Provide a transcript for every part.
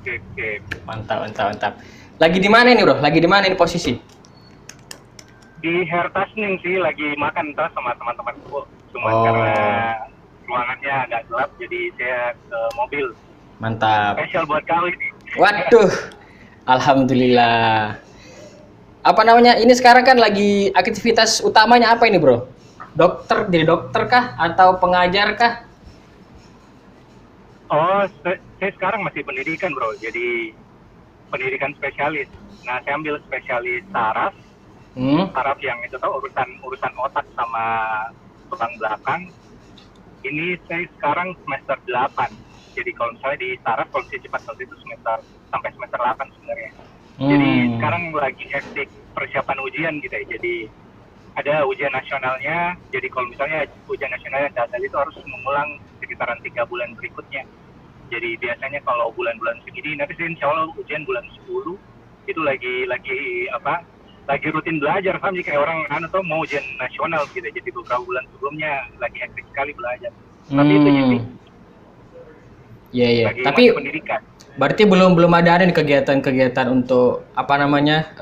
Oke, oke. Mantap, mantap, mantap. Lagi di mana ini, Bro? Lagi di mana ini posisi? Di Hertasning sih lagi makan tas sama teman-temanku. Cuman karena Oh, ruangannya agak gelap, jadi saya ke mobil. mantap. Spesial buat kau ini. Waduh, alhamdulillah. Apa namanya? Ini sekarang kan lagi aktivitas utamanya apa ini, Bro? Dokter, jadi dokter kah atau pengajar kah? Oh, saya sekarang masih pendidikan bro, jadi pendidikan spesialis. Nah, saya ambil spesialis saraf, Hmm? saraf yang itu tuh urusan otak sama tulang belakang. Ini saya sekarang semester 8. Jadi kalau misalnya di saraf, kalau saya cepat kalau itu semester sampai semester 8 sebenarnya. Jadi Hmm. sekarang lagi hektik persiapan ujian gitu ya. Jadi ada ujian nasionalnya. Jadi kalau misalnya ujian nasionalnya gagal itu harus mengulang sekitaran 3 bulan berikutnya. Jadi biasanya kalau bulan-bulan segini, nanti sih insya Allah ujian bulan 10 itu lagi apa? Lagi rutin belajar sama kayak orang tuh mau ujian nasional gitu. Jadi beberapa bulan sebelumnya lagi hektik sekali belajar. Tapi itu sih Hmm. Iya, iya. lagi Tapi masih pendidikan. berarti belum ada nih kegiatan-kegiatan untuk apa namanya?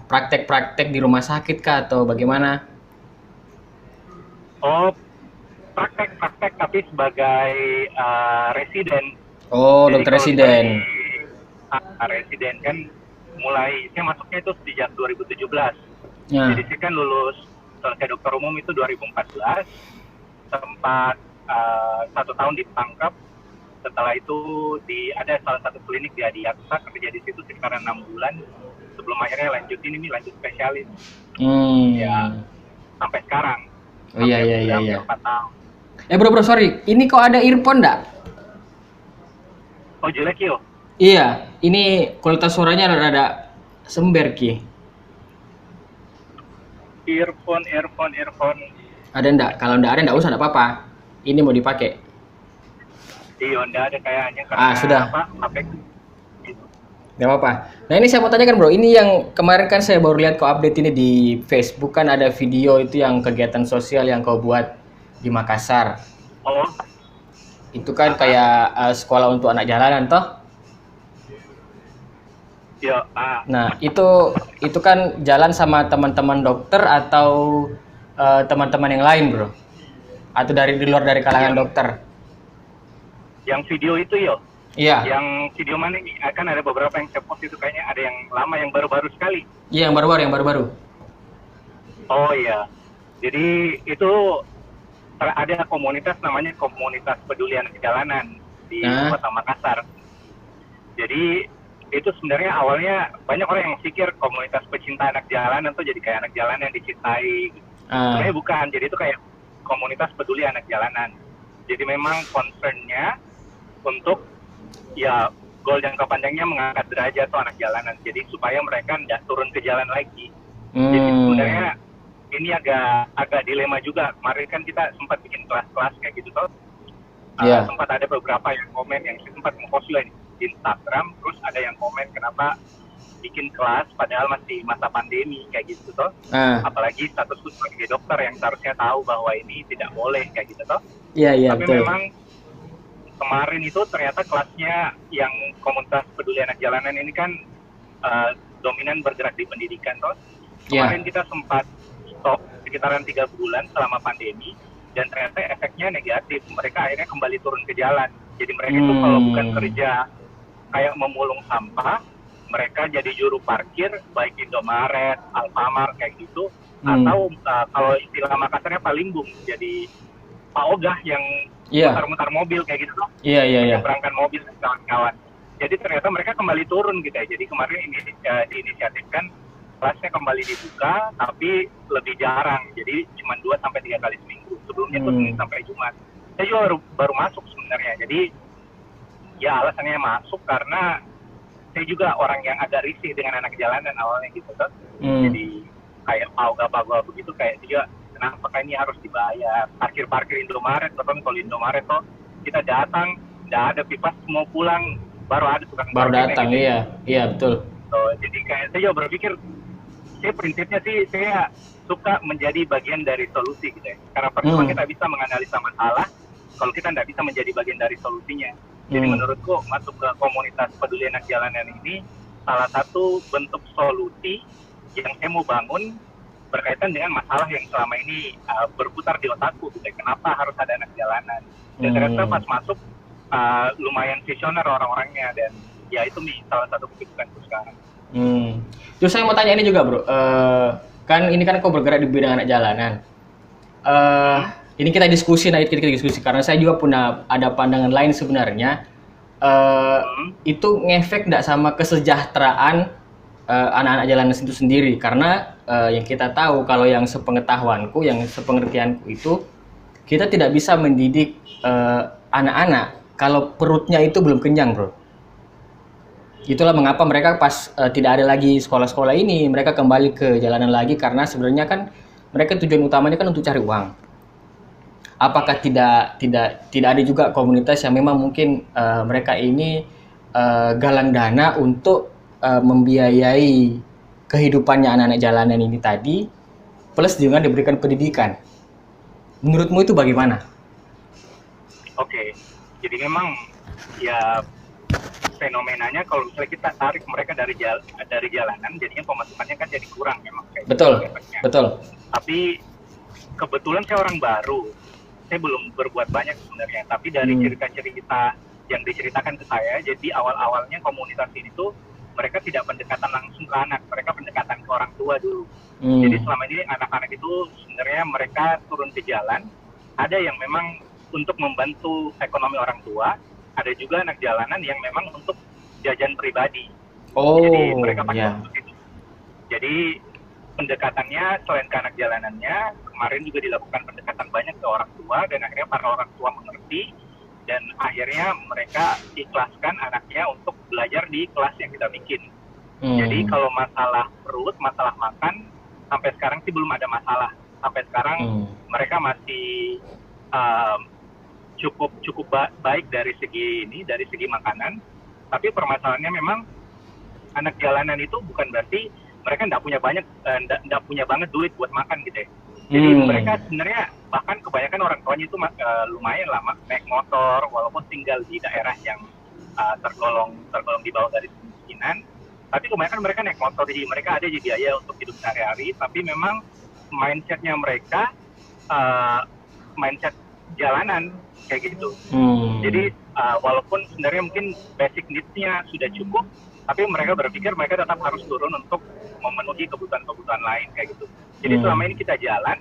Praktek-praktek di rumah sakit kah atau bagaimana? Oh, praktek-praktek tapi sebagai residen. Oh, Jadi dokter kalau misalnya di residen. residen kan mulai saya masuknya itu sejak 2017. Jadi Nah, saya kan lulus selesai dokter umum itu 2014, sempat 1 tahun ditangkap. Setelah itu ada salah satu klinik di Adiaksa, kerja di situ sekitar 6 bulan. Sebelum akhirnya lanjut spesialis. Ya hmm. sampai sekarang Oh iya, iya, iya, hampir iya. 4 tahun. Bro, bro, sorry. Ini kok ada earphone nggak? Oh jelek yo. Iya, ini kualitas suaranya rada sember ki. Earphone. Ada ndak? Kalau ndak ada ndak usah, ndak apa-apa. Ini mau dipakai. Di Honda ada kayaknya Ah, karena sudah. apa? HP gitu. Nggak apa-apa. Nah ini saya mau tanyakan bro, ini yang kemarin kan saya baru lihat kau update ini di Facebook kan ada video itu yang kegiatan sosial yang kau buat di Makassar. Oh, Itu kan kayak sekolah untuk anak jalanan toh. ya, Nah itu kan jalan sama teman-teman dokter atau teman-teman yang lain bro? Atau dari di luar dari kalangan yang dokter? yang video itu yo. Iya, Yang video mana ini? Akan ada beberapa yang saya post itu kayaknya ada yang lama yang baru-baru sekali. iya yang baru-baru, yang baru-baru. Oh iya. Jadi itu ada komunitas namanya Komunitas Peduli Anak Jalanan di Nah, Kota Makassar. Jadi itu sebenarnya awalnya banyak orang yang pikir komunitas pecinta anak jalanan tuh jadi kayak anak jalanan yang dicintai. Sebenarnya ah, bukan. Jadi itu kayak komunitas peduli anak jalanan. Jadi memang concernnya untuk ya goal jangka panjangnya mengangkat derajat tuh anak jalanan. Jadi supaya mereka tidak turun ke jalan lagi. Jadi hmm, sebenarnya ini agak dilema juga. Kemarin kan kita sempat bikin kelas-kelas kayak gitu tuh. iya, Sempat ada beberapa yang komen yang sempat ngepost juga di Instagram, terus ada yang komen kenapa bikin kelas padahal masih masa pandemi kayak gitu toh. ah, Apalagi statusku sebagai dokter yang seharusnya tahu bahwa ini tidak boleh kayak gitu toh. iya, iya Tapi betul. memang kemarin itu ternyata kelasnya yang komunitas peduli anak jalanan ini kan dominan bergerak di pendidikan toh. Kemarin Iya. kita sempat stop sekitaran 3 bulan selama pandemi dan ternyata efeknya negatif. Mereka akhirnya kembali turun ke jalan. Jadi mereka itu kalau bukan Hmm. kerja kayak memulung sampah, mereka jadi juru parkir baik Indomaret, Alfamart kayak gitu, Hmm. atau kalau istilah Makassarnya Palingbung, jadi Pak Ogah yang Iya. mutar-mutar mobil kayak gitu loh, Iya, iya, iya. menyeberangkan mobil dan kawan-kawan. Jadi ternyata mereka kembali turun gitu ya. Jadi kemarin ini diinisiatifkan kelasnya kembali dibuka, tapi lebih jarang. Jadi cuma 2 sampai 3 kali seminggu. Sebelumnya tuh Senin Hmm. sampai Jumat. Saya juga baru masuk sebenarnya. Jadi ya alasannya masuk karena saya juga orang yang agak risih dengan anak jalanan awalnya gitu kan. Hmm. Jadi kayak pagau begitu kayak juga kenapa kayak ini harus dibayar parkir Indomaret, bahkan kalau Indomaret tuh kita datang nggak ada pipas mau pulang baru ada tukang Baru parkirnya datang, gitu ya. iya. Iya, betul. So, jadi kayak saya juga berpikir saya prinsipnya sih saya suka menjadi bagian dari solusi gitu ya. Karena percuma Hmm. kita bisa menganalisa masalah kalau kita nggak bisa menjadi bagian dari solusinya. Jadi Hmm. menurutku masuk ke komunitas peduli anak jalanan ini salah satu bentuk solusi yang saya mau bangun berkaitan dengan masalah yang selama ini berputar di otakku gitu. Kenapa harus ada anak jalanan? Dan ternyata Hmm. pas masuk lumayan visioner orang-orangnya, dan ya itu salah satu kesibukanku sekarang. Hmm. Terus saya mau tanya ini juga bro, kan ini kan kau bergerak di bidang anak jalanan. eh Hmm? ini kita diskusi, nah kita diskusi karena saya juga punya ada pandangan lain sebenarnya. Hmm? Itu ngefek nggak sama kesejahteraan anak-anak jalanan itu sendiri? Karena yang kita tahu kalau yang sepengetahuanku, yang sepengertianku itu kita tidak bisa mendidik anak-anak kalau perutnya itu belum kenyang, bro. Itulah mengapa mereka pas tidak ada lagi sekolah-sekolah ini, mereka kembali ke jalanan lagi karena sebenarnya kan mereka tujuan utamanya kan untuk cari uang. Apakah tidak ada juga komunitas yang memang mungkin mereka ini galang dana untuk membiayai kehidupannya anak-anak jalanan ini tadi plus juga diberikan pendidikan. Menurutmu itu bagaimana? Oke, jadi memang ya fenomenanya kalau misalnya kita tarik mereka dari jalanan, jadinya pemasukannya kan jadi kurang memang kayak Betul, gitu efeknya. betul. Tapi kebetulan saya orang baru, saya belum berbuat banyak sebenarnya. Tapi dari cerita-cerita yang diceritakan ke saya, jadi awal-awalnya komunitas ini tuh mereka tidak pendekatan langsung ke anak, mereka pendekatan ke orang tua dulu. Jadi selama ini anak-anak itu sebenarnya mereka turun ke jalan, ada yang memang untuk membantu ekonomi orang tua, ada juga anak jalanan yang memang untuk jajan pribadi. Jadi mereka pakai Ya. untuk itu. Jadi pendekatannya selain ke anak jalanannya, kemarin juga dilakukan pendekatan banyak ke orang tua, dan akhirnya para orang tua mengerti, dan akhirnya mereka ikhlaskan anaknya untuk belajar di kelas yang kita bikin. Jadi kalau masalah perut, masalah makan, sampai sekarang sih belum ada masalah. Sampai sekarang mereka masih cukup baik dari segi makanan. Tapi permasalahannya memang anak jalanan itu bukan berarti mereka nggak punya banget duit buat makan gitu ya. Jadi mereka sebenarnya bahkan kebanyakan orang tuanya itu lumayan lama naik motor, walaupun tinggal di daerah yang tergolong di bawah garis kemiskinan. Tapi kebanyakan mereka naik motor, jadi mereka ada di biaya untuk hidup sehari-hari. Tapi memang mindsetnya mereka mindset jalanan kayak gitu. Jadi walaupun sebenarnya mungkin basic needs-nya sudah cukup, tapi mereka berpikir mereka tetap harus turun untuk memenuhi kebutuhan-kebutuhan lain kayak gitu. Jadi selama ini kita jalan,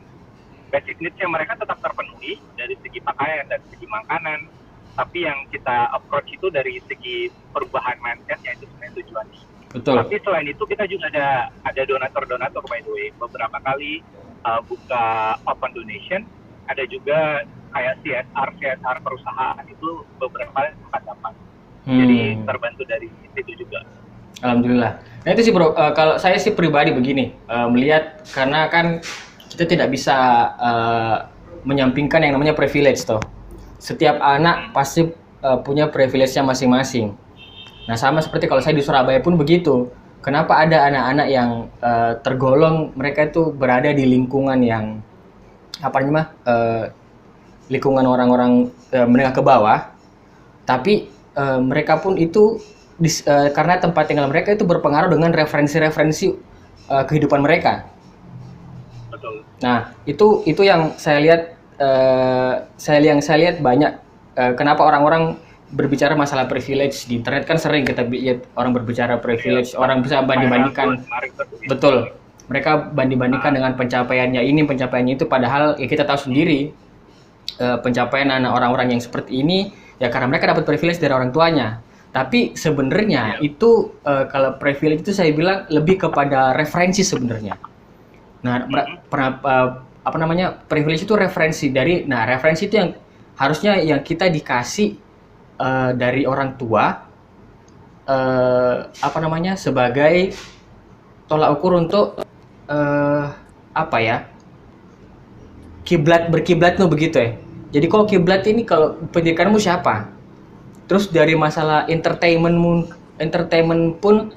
basic needs-nya mereka tetap terpenuhi dari segi pakaian, dari segi makanan, tapi yang kita approach itu dari segi perubahan mindset-nya, itu sebenarnya tujuannya. Betul. Tapi selain itu kita juga ada donatur by the way, beberapa kali buka open donation, ada juga kayak CSR perusahaan itu beberapa kali sempat dapat. Jadi terbantu dari situ juga. Alhamdulillah. Nah itu sih bro, kalau saya sih pribadi begini, melihat karena kan kita tidak bisa menyampingkan yang namanya privilege toh. Setiap anak pasti punya privilege-nya masing-masing. Nah sama seperti kalau saya di Surabaya pun begitu. Kenapa ada anak-anak yang tergolong mereka itu berada di lingkungan yang apa namanya lingkungan orang-orang menengah ke bawah, tapi mereka pun itu karena tempat tinggal mereka itu berpengaruh dengan referensi-referensi kehidupan mereka. Betul. Nah itu yang saya lihat saya lihat banyak kenapa orang-orang berbicara masalah privilege di internet kan sering kita lihat orang berbicara privilege, orang bisa banding-bandingkan. Betul. Mereka banding-bandingkan dengan pencapaiannya ini, pencapaiannya itu, padahal ya kita tahu sendiri pencapaian anak orang-orang yang seperti ini ya karena mereka dapat privilege dari orang tuanya. Tapi sebenarnya itu kalau privilege itu saya bilang lebih kepada referensi sebenarnya. Nah, apa namanya? Privilege itu referensi dari referensi itu yang harusnya yang kita dikasih dari orang tua apa namanya? Sebagai tolak ukur untuk apa ya? Berkiblat tuh begitu ya. Jadi kalau kiblat ini kalau pendidikanmu siapa? Terus dari masalah entertainment pun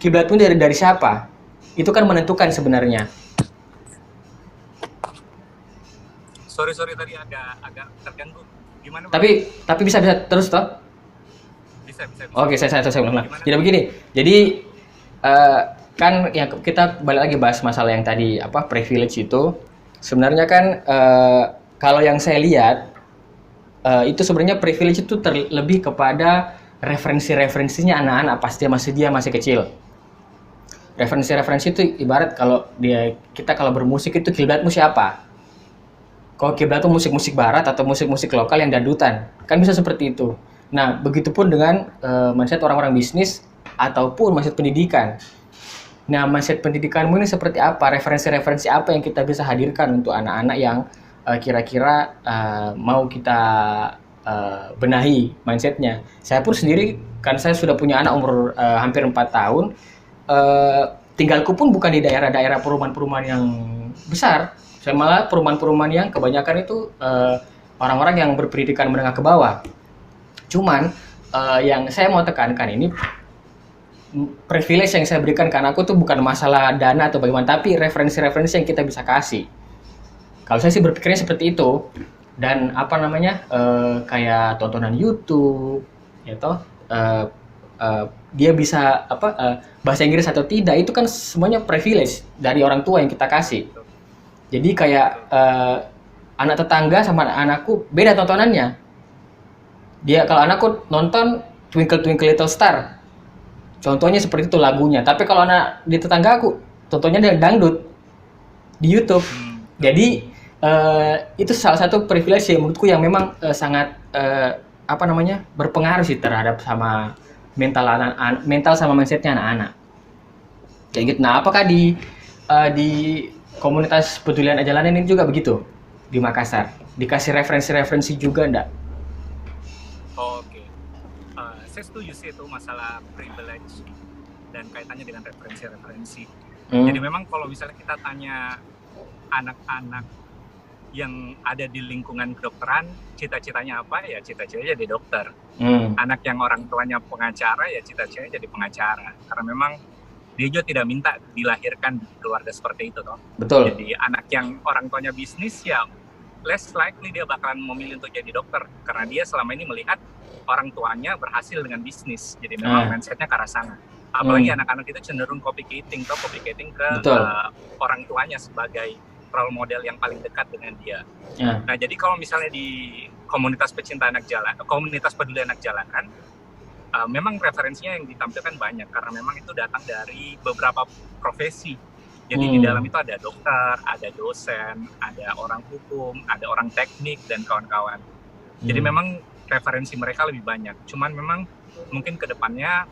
kiblatmu dari siapa? Itu kan menentukan sebenarnya. Sorry tadi agak terganggu. Gimana? Tapi bisa terus toh? bisa. Oke, saya ulang. Gimana? Jadi begini. Jadi eh, kan yang kita balik lagi bahas masalah yang tadi apa privilege itu. Sebenarnya kan kalau yang saya lihat itu sebenarnya privilege itu terlebih kepada referensi-referensinya anak-anak pas dia masih kecil. Referensi-referensi itu ibarat kalau kita kalau bermusik itu kiblatmu siapa? Kalau kiblat itu musik-musik barat atau musik-musik lokal yang dangdutan, kan bisa seperti itu. Nah, begitupun dengan mindset orang-orang bisnis ataupun mindset pendidikan. Nah, mindset pendidikanmu ini seperti apa? Referensi-referensi apa yang kita bisa hadirkan untuk anak-anak yang kira-kira mau kita benahi mindsetnya. Saya pun sendiri, kan saya sudah punya anak umur hampir 4 tahun, tinggalku pun bukan di daerah-daerah perumahan-perumahan yang besar. Saya malah perumahan-perumahan yang kebanyakan itu orang-orang yang berpendidikan menengah ke bawah. Cuman yang saya mau tekankan ini privilege yang saya berikan ke anakku tuh bukan masalah dana atau bagaimana, tapi referensi-referensi yang kita bisa kasih. Kalau saya sih berpikirnya seperti itu. Dan apa namanya kayak tontonan YouTube, ya toh dia bisa bahasa Inggris atau tidak itu kan semuanya privilege dari orang tua yang kita kasih. Jadi kayak anak tetangga sama anakku beda tontonannya. Dia kalau anakku nonton Twinkle Twinkle Little Star, contohnya seperti itu lagunya. Tapi kalau anak di tetangga aku tontonnya dia dangdut di YouTube. Jadi itu salah satu privilege yang menurutku yang memang sangat berpengaruh sih terhadap sama mental sama mindsetnya anak-anak. Kayak gitu. Nah, apakah di komunitas pedulian jalanan ini juga begitu di Makassar? Dikasih referensi-referensi juga enggak? Oke. Saya setuju sih itu masalah privilege dan kaitannya dengan referensi-referensi. Jadi memang kalau misalnya kita tanya anak-anak yang ada di lingkungan kedokteran, cita-citanya apa? Ya cita-citanya jadi dokter. Anak yang orang tuanya pengacara, ya cita-citanya jadi pengacara. Karena memang dia juga tidak minta dilahirkan di keluarga seperti itu, toh. Betul. Jadi anak yang orang tuanya bisnis, ya less likely dia bakalan memilih untuk jadi dokter. Karena dia selama ini melihat orang tuanya berhasil dengan bisnis. Jadi memang mindsetnya ke arah sana. Apalagi anak-anak itu cenderung copycating ke orang tuanya sebagai role model yang paling dekat dengan dia. Nah, jadi kalau misalnya di komunitas pecinta anak jalan, komunitas peduli anak jalanan, memang referensinya yang ditampilkan banyak karena memang itu datang dari beberapa profesi. Jadi di dalam itu ada dokter, ada dosen, ada orang hukum, ada orang teknik dan kawan-kawan. Jadi memang referensi mereka lebih banyak. Cuman memang mungkin ke depannya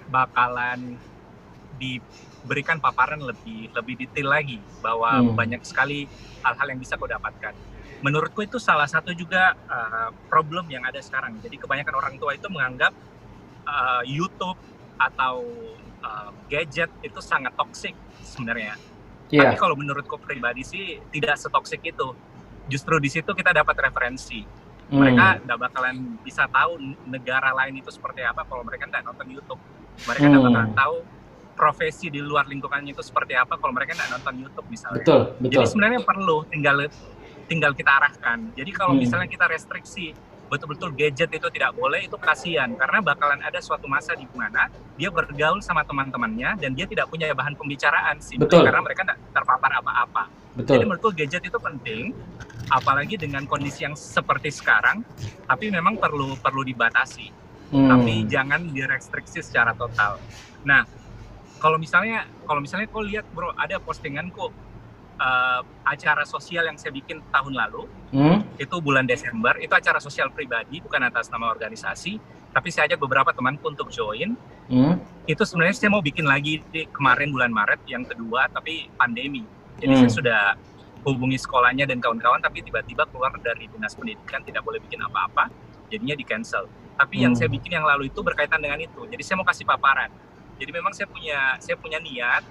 bakalan diberikan paparan lebih detail lagi bahwa banyak sekali hal-hal yang bisa kau dapatkan. Menurutku itu salah satu juga problem yang ada sekarang. Jadi kebanyakan orang tua itu menganggap YouTube atau gadget itu sangat toksik sebenarnya. Tapi kalau menurutku pribadi sih tidak setoksik itu. Justru di situ kita dapat referensi. Mereka tidak bakalan bisa tahu negara lain itu seperti apa kalau mereka tidak nonton YouTube. Mereka tidak bakalan tahu profesi di luar lingkungannya itu seperti apa kalau mereka tidak nonton YouTube misalnya. Betul. Jadi sebenarnya perlu tinggal kita arahkan. Jadi kalau misalnya kita restriksi betul-betul gadget itu tidak boleh, itu kasihan karena bakalan ada suatu masa di mana dia bergaul sama teman-temannya dan dia tidak punya bahan pembicaraan sih, karena mereka tidak terpapar apa-apa. Jadi menurutku gadget itu penting, apalagi dengan kondisi yang seperti sekarang, tapi memang perlu dibatasi, tapi jangan direstriksi secara total. Nah, kalau misalnya kau lihat bro, ada postinganku acara sosial yang saya bikin tahun lalu, itu bulan Desember, itu acara sosial pribadi, bukan atas nama organisasi, tapi saya ajak beberapa temanku untuk join. Itu sebenarnya saya mau bikin lagi kemarin bulan Maret yang kedua, tapi pandemi. Jadi saya sudah hubungi sekolahnya dan kawan-kawan, tapi tiba-tiba keluar dari dinas pendidikan tidak boleh bikin apa-apa, jadinya di cancel. Tapi yang saya bikin yang lalu itu berkaitan dengan itu. Jadi saya mau kasih paparan. Jadi memang saya punya niat,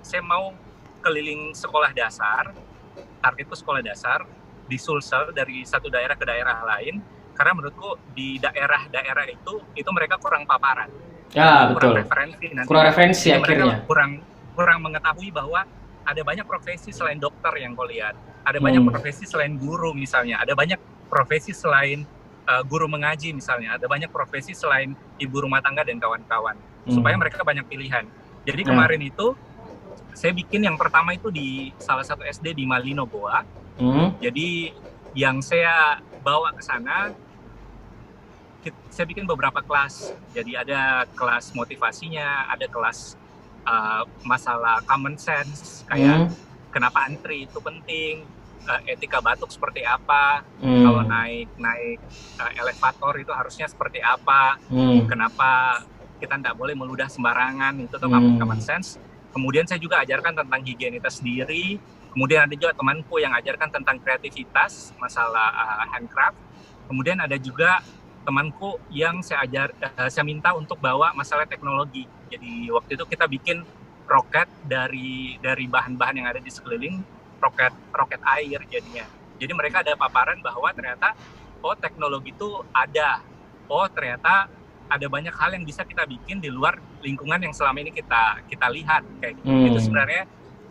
saya mau keliling sekolah dasar, targetku sekolah dasar, di Sulsel dari satu daerah ke daerah lain, karena menurutku di daerah-daerah itu mereka kurang paparan. Ya, kurang betul. referensi nanti. Kurang referensi akhirnya. Mereka kurang mengetahui bahwa ada banyak profesi selain dokter yang kau lihat. Ada banyak profesi selain guru misalnya. Ada banyak profesi selain guru mengaji misalnya, ada banyak profesi selain ibu rumah tangga dan kawan-kawan, supaya mereka banyak pilihan. Jadi kemarin itu saya bikin yang pertama itu di salah satu SD di Malino, Goa. Jadi yang saya bawa ke sana, saya bikin beberapa kelas. Jadi ada kelas motivasinya, ada kelas masalah common sense, kayak kenapa antri itu penting, etika batuk seperti apa, kalau naik elevator itu harusnya seperti apa, kenapa kita tidak boleh meludah sembarangan, itu tuh common sense. Kemudian saya juga ajarkan tentang higienitas diri. Kemudian ada juga temanku yang ajarkan tentang kreativitas, masalah handcraft. Kemudian ada juga temanku yang saya minta untuk bawa masalah teknologi. Jadi waktu itu kita bikin roket dari bahan-bahan yang ada di sekeliling, roket air jadinya. Jadi mereka ada paparan bahwa ternyata teknologi itu ada. Ternyata ada banyak hal yang bisa kita bikin di luar lingkungan yang selama ini kita lihat kayak gitu. Itu sebenarnya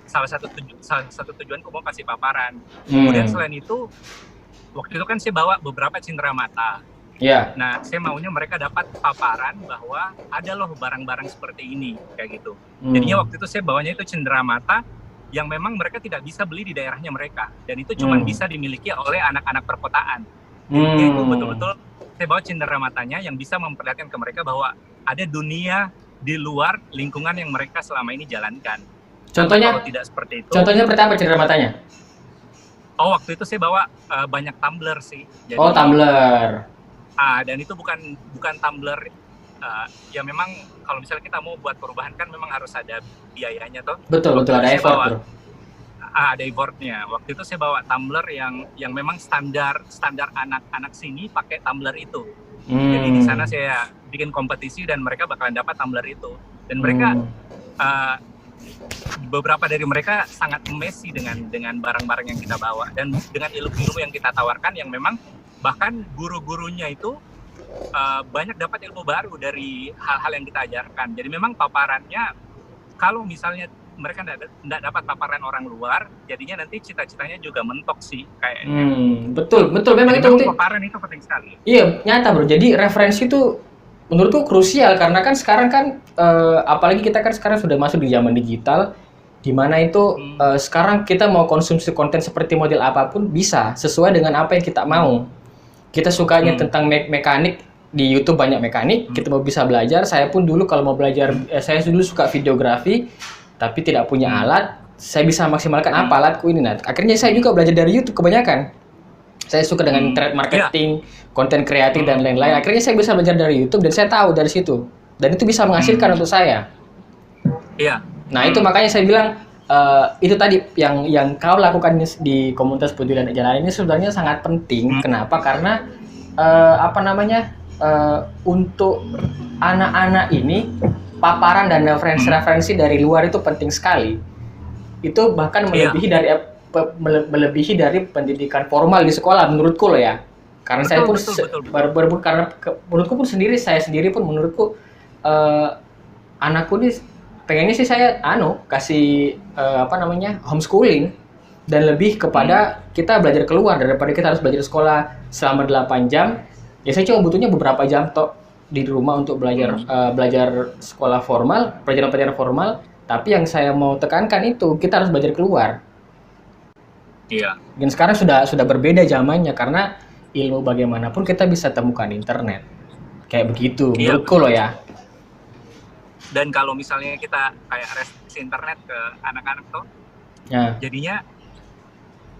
salah satu tujuanku mau kasih paparan. Kemudian selain itu, waktu itu kan saya bawa beberapa cenderamata. Yeah. Nah, saya maunya mereka dapat paparan bahwa ada loh barang-barang seperti ini kayak gitu. Jadinya waktu itu saya bawanya itu cenderamata yang memang mereka tidak bisa beli di daerahnya mereka, dan itu cuma bisa dimiliki oleh anak-anak perkotaan. Jadi itu betul-betul saya bawa cenderamatanya yang bisa memperlihatkan ke mereka bahwa ada dunia di luar lingkungan yang mereka selama ini jalankan. Contohnya, kalau tidak seperti itu. Contohnya seperti apa cenderamatanya? Waktu itu saya bawa banyak tumbler sih. Jadi, tumbler. Dan itu bukan tumbler. Ya memang kalau misalnya kita mau buat perubahan kan memang harus ada biayanya toh. Betul, ada effort. Ada effortnya. Waktu itu saya bawa tumbler yang memang standar anak-anak sini pakai tumbler itu. Jadi di sana saya bikin kompetisi dan mereka bakalan dapat tumbler itu. Dan mereka beberapa dari mereka sangat amazed dengan barang-barang yang kita bawa dan dengan ilmu-ilmu yang kita tawarkan, yang memang bahkan guru-gurunya itu banyak dapat ilmu baru dari hal-hal yang kita ajarkan. Jadi memang paparannya, kalau misalnya mereka tidak dapat paparan orang luar, jadinya nanti cita-citanya juga mentok sih kayaknya. Betul memang. Jadi itu penting. Paparan itu penting sekali. Iya, nyata bro. Jadi referensi itu menurutku krusial, karena kan sekarang kan apalagi kita kan sekarang sudah masuk di zaman digital, di mana itu sekarang kita mau konsumsi konten seperti model apapun bisa sesuai dengan apa yang kita mau. Kita sukanya tentang mekanik, di YouTube banyak mekanik, kita mau bisa belajar. Saya pun dulu kalau mau belajar, saya dulu suka videografi, tapi tidak punya alat. Saya bisa maksimalkan apa alatku ini. Nah, akhirnya saya juga belajar dari YouTube kebanyakan. Saya suka dengan internet marketing, konten kreatif dan lain-lain. Akhirnya saya bisa belajar dari YouTube dan saya tahu dari situ. Dan itu bisa menghasilkan untuk saya. Iya. Nah, itu makanya saya bilang itu tadi yang kau lakukan di komunitas peduli anak jalanan ini sebenarnya sangat penting. Kenapa? Karena untuk anak-anak ini paparan dan referensi dari luar itu penting sekali. Itu bahkan melebihi dari pendidikan formal di sekolah menurutku loh ya. Karena saya pun menurutku pun saya sendiri pun menurutku anakku ini pengennya sih saya kasih homeschooling dan lebih kepada kita belajar keluar daripada kita harus belajar sekolah selama 8 jam. Ya saya cuma butuhnya beberapa jam di rumah untuk belajar sekolah formal, pelajaran formal, tapi yang saya mau tekankan itu kita harus belajar keluar. Iya. Dan sekarang sudah berbeda zamannya, karena ilmu bagaimanapun kita bisa temukan di internet. Kayak begitu menurutku loh ya. Dan kalau misalnya kita kayak restriksi internet ke anak-anak tuh, jadinya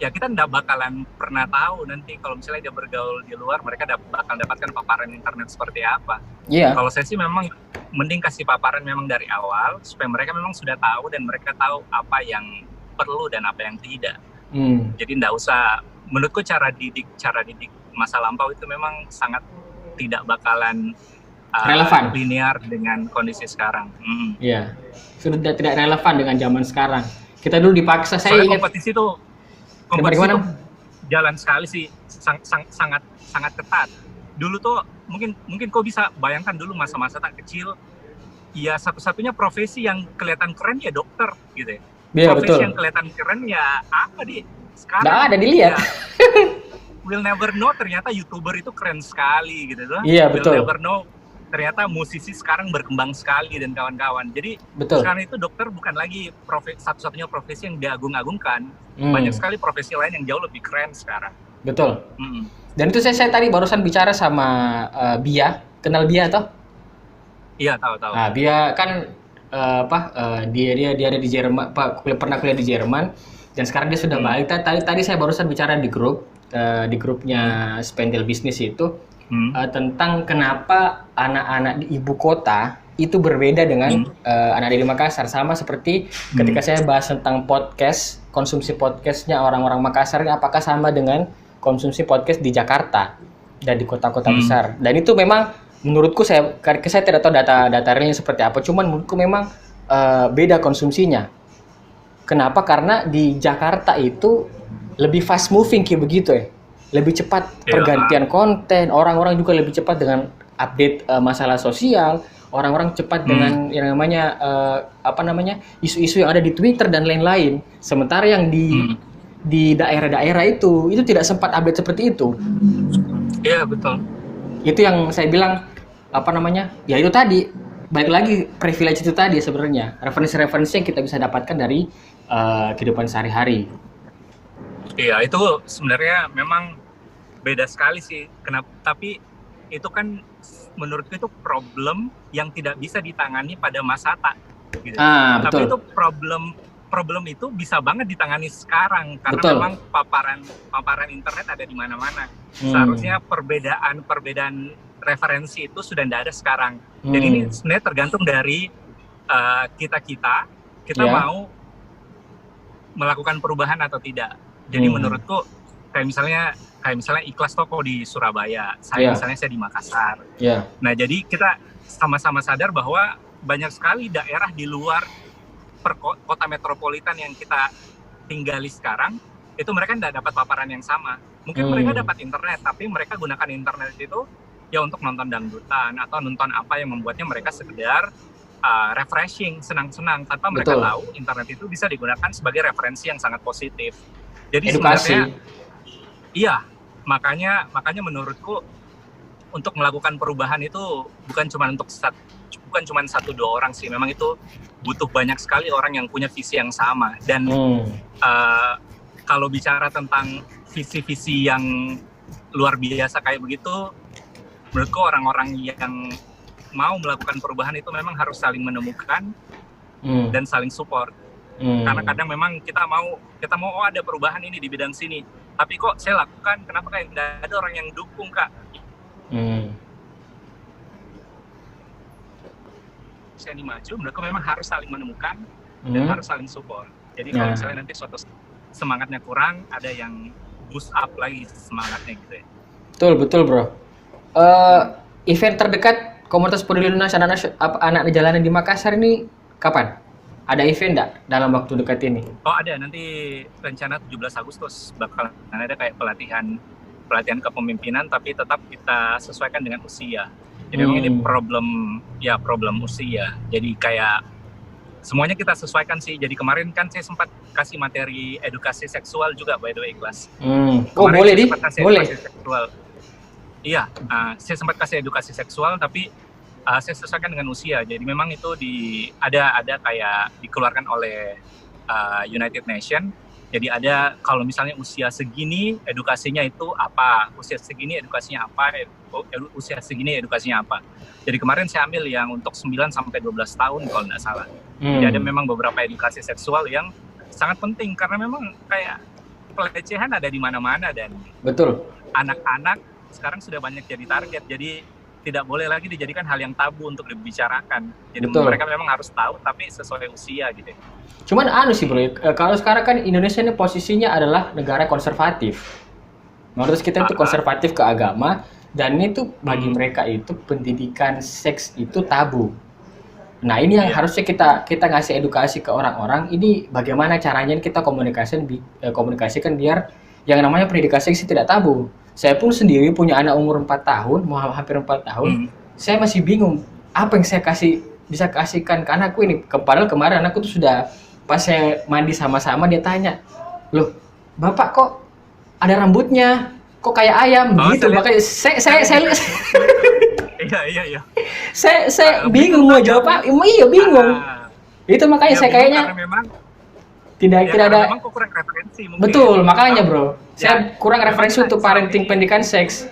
ya kita nggak bakalan pernah tahu nanti kalau misalnya dia bergaul di luar, mereka bakal dapatkan paparan internet seperti apa. Iya. Kalau saya sih memang mending kasih paparan memang dari awal, supaya mereka memang sudah tahu dan mereka tahu apa yang perlu dan apa yang tidak. Jadi nggak usah, menurutku cara didik masa lampau itu memang sangat tidak bakalan relevan, linear dengan kondisi sekarang. Iya, sudah tidak relevan dengan zaman sekarang. Kita dulu dipaksa. Saya ingat kompetisi itu jalan sekali sih, sangat ketat. Dulu tuh mungkin kau bisa bayangkan dulu masa-masa tak kecil, ya satu-satunya profesi yang kelihatan keren ya dokter gitu ya. Iya, profesi betul. Yang kelihatan keren ya apa di sekarang? Nggak ada dilihat. we'll never know ternyata YouTuber itu keren sekali gitu loh. Iya, We'll betul. never know ternyata musisi sekarang berkembang sekali dan kawan-kawan. Jadi Betul. sekarang itu dokter bukan lagi satu-satunya profesi yang diagung-agungkan. Hmm. Banyak sekali profesi lain yang jauh lebih keren sekarang. Betul. Mm-mm. Dan itu saya tadi barusan bicara sama Bia. Kenal Bia toh? Iya, tahu. Nah, Bia kan dia ada di Jerman, pernah kuliah di Jerman, dan sekarang dia sudah balik. Tadi saya barusan bicara di grupnya Spendel Business itu tentang kenapa anak-anak di ibu kota itu berbeda dengan anak di Makassar. Sama seperti ketika saya bahas tentang podcast, konsumsi podcastnya orang-orang Makassar ini apakah sama dengan konsumsi podcast di Jakarta dan di kota-kota besar. Dan itu memang menurutku saya tidak tahu data realnya seperti apa, cuman menurutku memang beda konsumsinya. Kenapa? Karena di Jakarta itu lebih fast moving kayak begitu ya. Lebih cepat pergantian konten, orang-orang juga lebih cepat dengan update masalah sosial, orang-orang cepat dengan yang namanya isu-isu yang ada di Twitter dan lain-lain. Sementara yang di daerah-daerah itu tidak sempat update seperti itu. Iya, betul. Itu yang saya bilang ya itu tadi balik lagi privilege itu tadi sebenarnya referensi-referensi yang kita bisa dapatkan dari kehidupan sehari-hari. Iya, itu sebenarnya memang beda sekali sih. Kenapa? Tapi itu kan menurutku itu problem yang tidak bisa ditangani pada masa gitu. Tapi Betul. itu problem itu bisa banget ditangani sekarang karena Betul. memang paparan internet ada di mana-mana. Seharusnya perbedaan referensi itu sudah tidak ada sekarang. Jadi ini sebenarnya tergantung dari kita mau melakukan perubahan atau tidak. Jadi menurutku kayak misalnya Ikhlas toko di Surabaya, misalnya saya di Makassar. Nah, jadi kita sama-sama sadar bahwa banyak sekali daerah di luar kota metropolitan yang kita tinggali sekarang, itu mereka tidak dapat paparan yang sama. Mungkin mereka dapat internet, tapi mereka gunakan internet itu ya untuk nonton dangdutan atau nonton apa yang membuatnya mereka sekedar refreshing, senang-senang tanpa mereka tahu internet itu bisa digunakan sebagai referensi yang sangat positif. Jadi edukasi. Sebenarnya iya, makanya menurutku untuk melakukan perubahan itu bukan cuma 1-2 orang sih. Memang itu butuh banyak sekali orang yang punya visi yang sama. Dan kalau bicara tentang visi-visi yang luar biasa kayak begitu, menurutku orang-orang yang mau melakukan perubahan itu memang harus saling menemukan dan saling support. Karena kadang memang kita mau ada perubahan ini di bidang sini, tapi kok saya lakukan, kenapa kayak tidak ada orang yang dukung, Kak? Saya maju, menurutku memang harus saling menemukan dan harus saling support. Jadi kalau misalnya nanti suatu semangatnya kurang, ada yang boost up lagi semangatnya gitu ya. Betul bro. Event terdekat komunitas peduli lindungi anak jalanan di Makassar ini kapan? Ada event nggak dalam waktu dekat ini? Oh ada, nanti rencana 17 Agustus bakal ada kayak pelatihan kepemimpinan, tapi tetap kita sesuaikan dengan usia. Jadi memang ini problem usia. Jadi kayak semuanya kita sesuaikan sih. Jadi kemarin kan saya sempat kasih materi edukasi seksual juga, by the way, Ikhlas. Boleh di? Boleh. Iya, saya sempat kasih edukasi seksual, tapi saya sesuaikan dengan usia. Jadi memang itu ada kayak dikeluarkan oleh United Nations. Jadi ada kalau misalnya usia segini edukasinya itu apa, usia segini edukasinya apa, usia segini edukasinya apa. Jadi kemarin saya ambil yang untuk 9 sampai 12 tahun kalau tidak salah. Jadi ada memang beberapa edukasi seksual yang sangat penting karena memang kayak pelecehan ada di mana-mana dan betul. Anak-anak sekarang sudah banyak jadi target. Jadi tidak boleh lagi dijadikan hal yang tabu untuk dibicarakan. Jadi mereka memang harus tahu, tapi sesuai usia gitu. Cuman sih bro, kalau sekarang kan Indonesia ini posisinya adalah negara konservatif. Menurut kita itu konservatif ke agama, dan itu bagi mereka itu pendidikan seks itu tabu. Nah ini yang harusnya kita ngasih edukasi ke orang-orang. Ini bagaimana caranya kita komunikasikan biar yang namanya pendidikan seks tidak tabu. Saya pun sendiri punya anak umur 4 tahun, mau hampir 4 tahun. Saya masih bingung apa yang saya bisa kasihkan ke anakku ini. Padahal kemarin anakku tuh sudah, pas saya mandi sama-sama dia tanya, "Loh, Bapak kok ada rambutnya?" kok kayak ayam Oh, gitu. saya lihat- Makanya saya Iya. saya bingung mau jawab apa. Iya bingung. Ah, Itu makanya ya, saya bingung kayaknya karena memang tidak karena ada. memang kok kurang referensi mungkin. Betul, makanya bro. Ya, Saya kurang referensi memang untuk selama parenting ini- pendidikan seks.